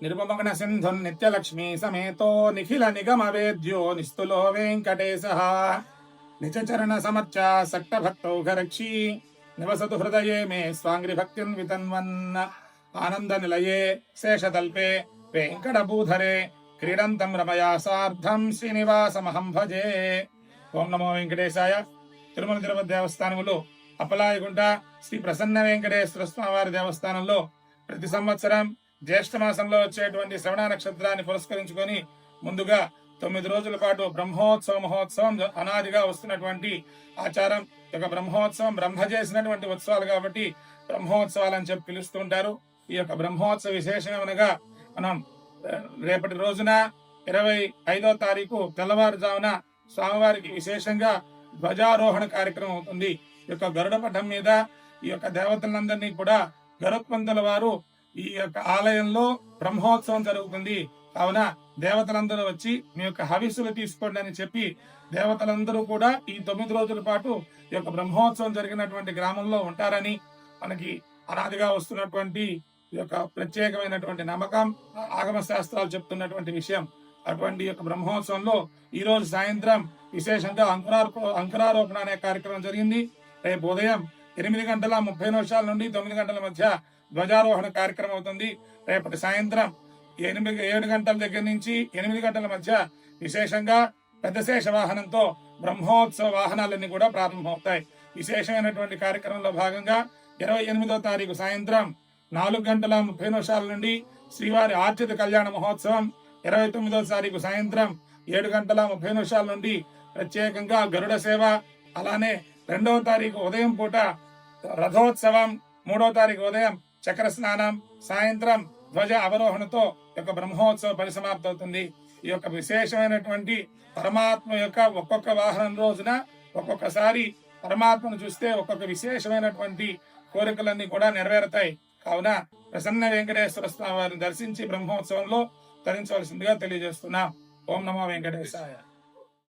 నిరుపమగణ సింధున్ నిత్యలక్ష్మీ సమేతో నిఖిల నిగమ వేద్యో నిస్తులో వెంకటేశః నిజచరణ సమర్చ సక్త భక్తౌఘరక్షీ నివసతు హృదయే మే స్వాంగ్రి భక్తిన్ వితన్వన్ ఆనంద నిలయే శేషతల్పే వెంకటభూధరే క్రీడంతం రమయా సార్ధం శ్రీనివాసమహం భజే. ఓం నమో వెంకటేశాయ. తిరుమల తిరుపతి దేవస్థానములో అప్పలాయగుంట శ్రీ ప్రసన్న వెంకటేశ్వర స్వామి వారి దేవస్థానంలో ప్రతి సంవత్సరం జ్యేష్ఠ మాసంలో వచ్చేటువంటి శ్రవణ నక్షత్రాన్ని పురస్కరించుకొని ముందుగా 9 రోజుల పాటు మహోత్సవం అనాదిగా వస్తున్నటువంటి ఆచారం. ఈ యొక్క బ్రహ్మోత్సవం బ్రహ్మ చేసినటువంటి ఉత్సవాలు కాబట్టి బ్రహ్మోత్సవాలు అని చెప్పి పిలుస్తుంటారు. ఈ యొక్క బ్రహ్మోత్సవ విశేషమనగా మనం రేపటి రోజున 25వ తారీఖు తెల్లవారుజామున స్వామివారికి విశేషంగా ధ్వజారోహణ కార్యక్రమం అవుతుంది. ఈ యొక్క గరుడ పటం మీద ఈ యొక్క దేవతలందరినీ కూడా గరుత్మంతుల వారు ఈ యొక్క ఆలయంలో బ్రహ్మోత్సవం జరుగుతుంది. కావున దేవతలందరూ వచ్చి మీ యొక్క హవిస్సులు తీసుకోండి అని చెప్పి దేవతలందరూ కూడా ఈ 9 రోజుల పాటు ఈ యొక్క బ్రహ్మోత్సవం జరిగినటువంటి గ్రామంలో ఉంటారని మనకి అనాదిగా వస్తున్నటువంటి ఈ యొక్క ప్రత్యేకమైనటువంటి నమ్మకం, ఆగమ శాస్త్రాలు చెప్తున్నటువంటి విషయం. అటువంటి యొక్క బ్రహ్మోత్సవంలో ఈ రోజు సాయంత్రం విశేషంగా అంకురారోపణ అనే కార్యక్రమం జరిగింది. రేపు ఉదయం 8:30 నుండి 9 గంటల మధ్య ధ్వజారోహణ కార్యక్రమం అవుతుంది. రేపటి సాయంత్రం 7 గంటల దగ్గర నుంచి 8 గంటల మధ్య విశేషంగా పెద్ద శేష వాహనంతో బ్రహ్మోత్సవ వాహనాలన్నీ కూడా ప్రారంభమవుతాయి. విశేషమైనటువంటి కార్యక్రమంలో భాగంగా 28వ తారీఖు సాయంత్రం 4:30 నుండి శ్రీవారి ఆర్చిత కళ్యాణ మహోత్సవం, 29వ తారీఖు సాయంత్రం 7:30 నుండి ప్రత్యేకంగా గరుడ సేవ, అలానే 2వ తారీఖు ఉదయం పూట రథోత్సవం, 3వ తారీఖు ఉదయం చక్ర స్నానం, సాయంత్రం ధ్వజ అవరోహణతో యొక్క బ్రహ్మోత్సవ పరిసమాప్తి అవుతుంది. ఈ యొక్క విశేషమైనటువంటి పరమాత్మ యొక్క ఒక్కొక్క వాహనం రోజున ఒక్కొక్కసారి పరమాత్మను చూస్తే ఒక్కొక్క విశేషమైనటువంటి కోరికలన్నీ కూడా నెరవేరుతాయి. కావున ప్రసన్న వెంకటేశ్వర స్వామి వారిని దర్శించి బ్రహ్మోత్సవంలో తరించవలసిందిగా తెలియజేస్తున్నాం. ఓం నమో వెంకటేశాయ.